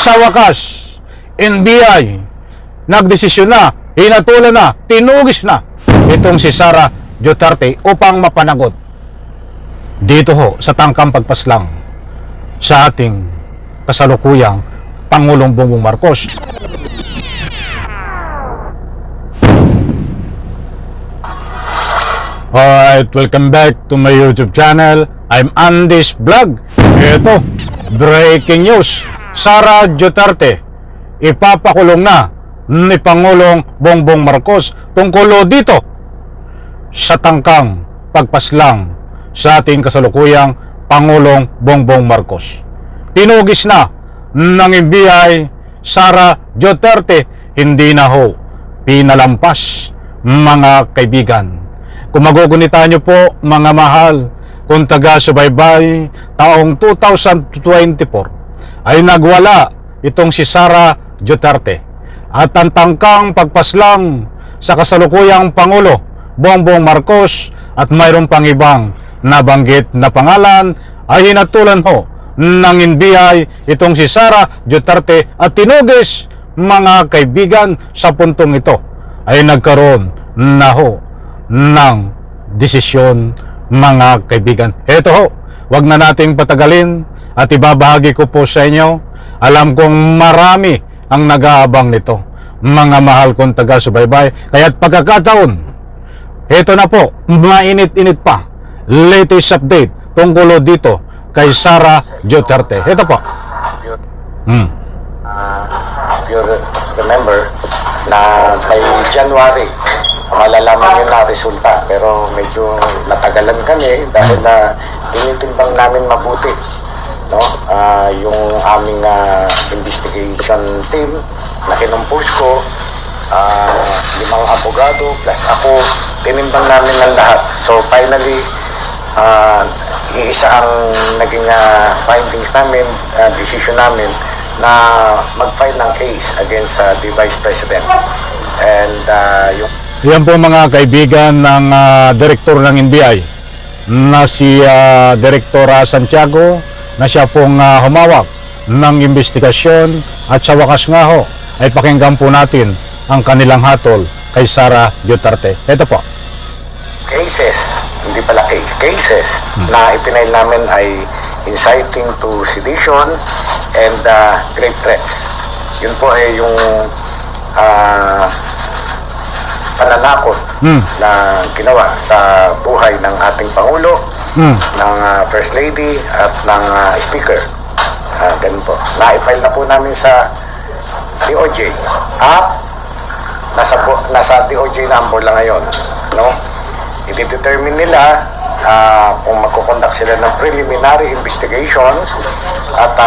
sa wakas, NBI, nagdesisyon na, hinatulan na, tinugis na itong si Sara Duterte upang mapanagot dito ho sa tangkang pagpaslang sa ating kasalukuyang Pangulong Bongbong Marcos. Alright, welcome back to my YouTube channel. I'm Andy's Vlog. Ito, breaking news. Sara Duterte ipapakulong na ni Pangulong Bongbong Marcos tungkol dito sa tangkang pagpaslang sa ating kasalukuyang Pangulong Bongbong Marcos. Tinugis na ng NBI Sara Duterte, hindi na ho pinalampas, mga kaibigan. Kung magugunita nyo po, mga mahal, kung taga-subaybay, taong 2024 ay nagwala itong si Sara Duterte at ang tangkang pagpaslang sa kasalukuyang Pangulo Bongbong Marcos at mayroon pang ibang nabanggit na pangalan ay hinatulan ho ng NBI itong si Sara Duterte at tinugis, mga kaibigan. Sa puntong ito ay nagkaroon na ho ng desisyon, mga kaibigan. Ito ho, wag na nating patagalin at ibabahagi ko po sa inyo. Alam kong marami ang nag-aabang nito, mga mahal kong taga-subaybay. Kaya't pagkakataon, ito na po, mainit-init pa, latest update tungkol dito kay Sara Duterte. Ito po. If you remember na by January malalaman yun na resulta, pero medyo natagalan kami dahil na tinitimbang namin mabuti, no? Yung aming investigation team na kinumpus ko, 5 abogado plus ako, tinimbang namin ng lahat. So finally, iisa ang naging findings namin, decision namin na mag-file ng case against the Vice President. And yung yan po, mga kaibigan, ng direktor ng NBI na si Director Santiago, na siya pong humawak ng investigasyon, at sa wakas nga ho ay pakinggan po natin ang kanilang hatol kay Sara Duterte. Ito po. Cases, hindi pala cases na ipinail namin ay inciting to sedition and grave threats. Yun po ay yung pananakot na ginawa sa buhay ng ating Pangulo, ng First Lady at ng Speaker. Ganun po. Na-file na po namin sa DOJ. Nasa DOJ na ang bola ngayon. No? I-determine nila kung magkukonduct sila ng preliminary investigation at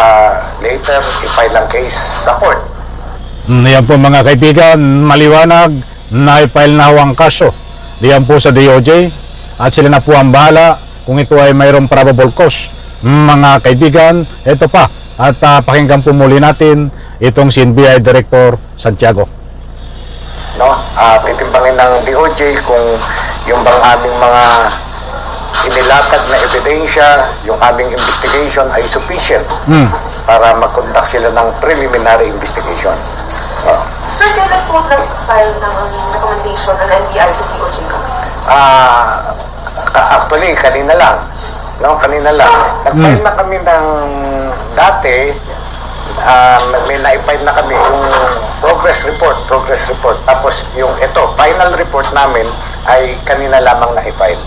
later i-file ang case sa court. Yan po, mga kaibigan, maliwanag na i-file na ho ang kaso diyan po sa DOJ at sila na po ang bahala kung ito ay mayroong probable cause, mga kaibigan. Ito pa, at pakinggan po muli natin itong si NBI Director Santiago. No? Titimbangin ng DOJ kung yung bang aming mga inilatag na ebidensya, yung aming investigation ay sufficient para mag-conduct sila ng preliminary investigation. Sir, kailan po nag-file ng recommendation ng NBI sa DOJ? Actually, kanina lang. No, kanina lang. Nag-file na kami ng dati, may na-file na kami yung progress report. Tapos yung ito, final report namin ay kanina lamang na-file.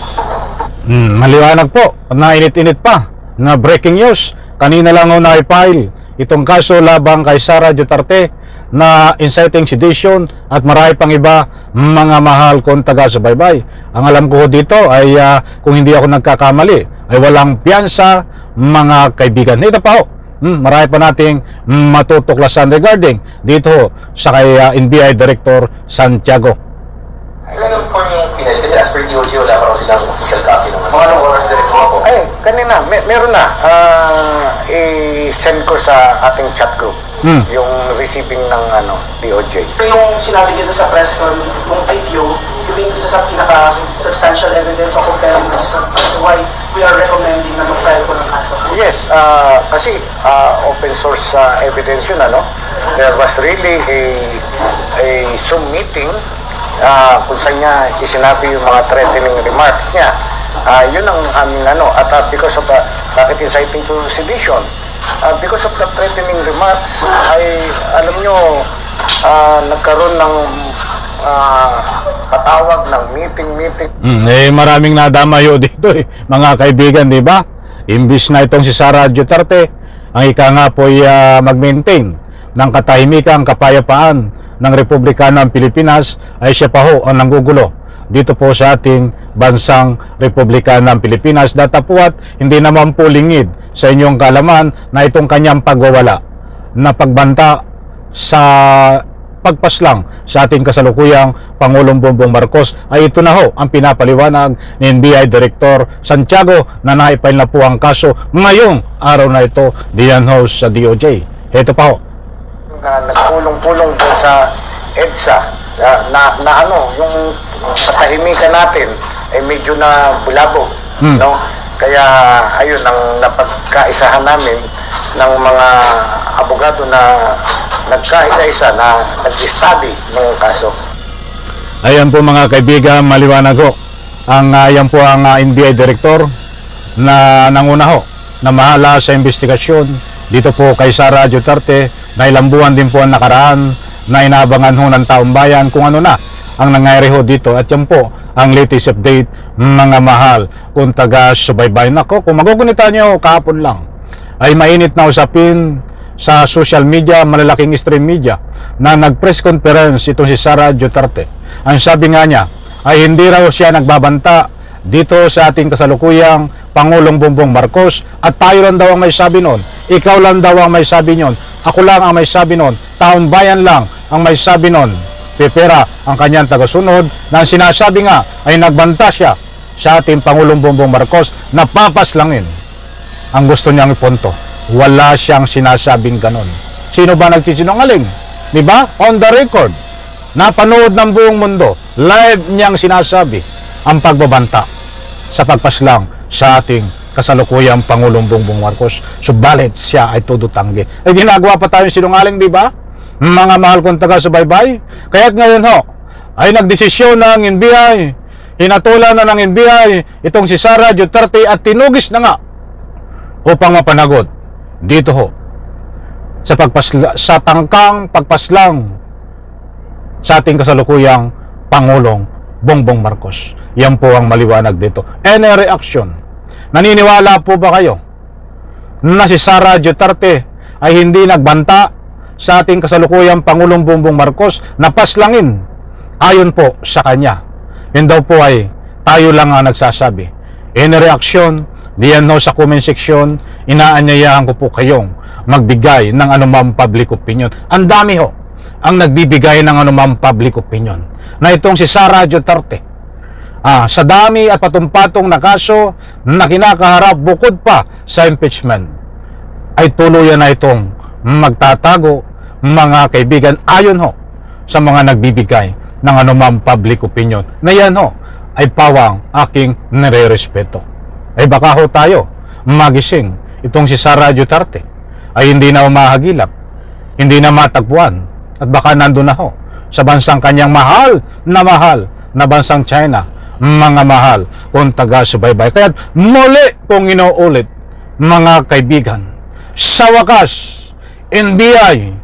Maliwanag po, nainit-init pa na breaking news. Kanina lang ako na-file itong kaso labang kay Sara Duterte na inciting sedition at marami pang iba, mga mahal kong taga-subaybay. Ang alam ko dito ay kung hindi ako nagkakamali ay walang piyansa, mga kaibigan. Ito pa ho, marami pa nating matutuklasan regarding dito sa kay NBI Director Santiago. Ilan po yung final? Kasi as per DOJ, wala pa raw silang official copy ng mga anong oras direct po? Ay, kanina, meron na. I-send ko sa ating chat group yung receiving ng DOJ. Pero yung sinabi nyo sa press con, yung IPO, yun yung isa sa pinaka-substantial evidence o compelling reason as to why we are recommending na mag-file po ng kaso. Yes, kasi open source evidence yun, ano? There was really a Zoom meeting kung saan niya isinabi yung mga threatening remarks niya. Yun ang aming ano, at because of bakit inciting to sedition? Because of the threatening remarks, ay alam nyo, nagkaroon ng patawag ng meeting. Maraming nadamayo dito mga kaibigan, di ba? Imbis na itong si Sara Duterte, ang ika nga po ay mag-maintain ng katahimikan, kapayapaan ng Republika ng Pilipinas, ay siya pa ho ang nanggugulo dito po sa ating bansang Republika ng Pilipinas. Datapuat, hindi naman po lingid sa inyong kalaman na itong kanyang pagwawala na pagbanta sa pagpaslang sa ating kasalukuyang Pangulong Bongbong Marcos, ay ito na ho ang pinapaliwanag ni NBI Director Santiago na naipile na po ang kaso ngayong araw na ito diyan ho sa DOJ. Ito pa ho. Nagpulong-pulong doon sa EDSA na ano, yung katahimikan natin ay medyo na bulabog, no? Kaya ayun ang napagkaisahan namin ng mga abogado na nagkaisa-isa na nag-study ng kaso. Ayan po mga kaibigan, maliwanag ho. Yan po ang NBI Director na nanguna ho na mahala sa investigasyon dito po kay Sara Duterte, na ilang buwan din po ang nakaraan na inaabangan ho ng taong bayan kung ano na ang nangyari ho dito. At yan po ang latest update, mga mahal kung taga-subaybay. Nako, kung magugunita nyo kahapon lang, ay mainit na usapin sa social media, malalaking stream media, na nag-press conference itong si Sara Duterte. Ang sabi nga niya ay hindi raw siya nagbabanta dito sa ating kasalukuyang Pangulong Bongbong Marcos, at tayo lang daw ang may sabi noon, ikaw lang daw ang may sabi noon, ako lang ang may sabi noon, taong bayan lang ang may sabi noon. Pepera ang kanyang tagasunod na ang sinasabi nga ay nagbanta siya sa ating Pangulong Bongbong Marcos na papaslangin. Ang gusto niyang ipunto, wala siyang sinasabing ganon. Sino ba nagsisinungaling? Di ba? On the record, napanood ng buong mundo, live niyang sinasabi ang pagbabanta sa pagpaslang sa ating kasalukuyang Pangulong Bongbong Marcos. Subalit siya ay tudutanggi. Ay ginagawa pa tayong sinungaling, di ba? Mga mahal kong taga-subaybay. Kaya't ngayon ho, ay nagdesisyon ng NBI, hinatulan na ng NBI itong si Sara Duterte at tinugis na nga upang mapanagot dito ho sa tangkang pagpaslang sa ating kasalukuyang Pangulong Bongbong Marcos. Yan po ang maliwanag dito. Any reaction? Naniniwala po ba kayo na si Sara Duterte ay hindi nagbanta sa ating kasalukuyang Pangulong Bongbong Marcos na paslangin ayon po sa kanya? Yun daw po ay tayo lang ang nagsasabi. Any reaction? Diyan no sa comment section, inaanyayahan ko po kayong magbigay ng anumang public opinion. Ang dami ho ang nagbibigay ng anumang public opinion na itong si Sara Duterte, sa dami at patong-patong na kaso na kinakaharap bukod pa sa impeachment, ay tuluyan na itong magtatago, mga kaibigan, ayon ho sa mga nagbibigay ng anumang public opinion na yan ho ay pawang aking nire-respeto. Ay baka ho tayo magising itong si Sara Duterte ay hindi na umahagilap, hindi na matagpuan, at baka nandun na ho sa bansang kanyang mahal na bansang China, mga mahal kung taga-subaybay. Kaya muli kong inuulit, mga kaibigan, sa wakas NBI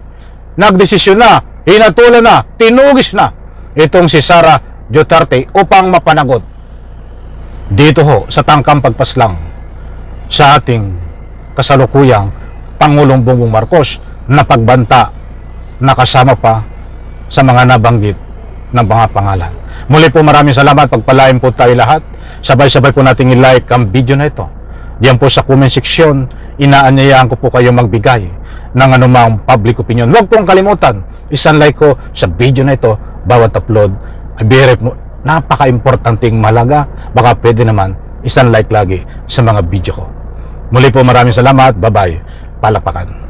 nagdesisyon na, hinatulan na, tinugis na itong si Sara Duterte upang mapanagot dito ho sa tangkang pagpaslang sa ating kasalukuyang Pangulong Bongbong Marcos na pagbanta na kasama pa sa mga nabanggit ng mga pangalan. Muli po maraming salamat, pagpalain po tayo lahat. Sabay-sabay po nating i-like ang video na ito. Diyan po sa comment section, inaanyayahan ko po kayo magbigay ng anumang public opinion. Huwag pong kalimutan, isang like ko sa video na ito, bawat upload. Ibirip mo, napaka-importanting malaga, baka pwede naman isang like lagi sa mga video ko. Muli po maraming salamat, bye-bye, palapakan.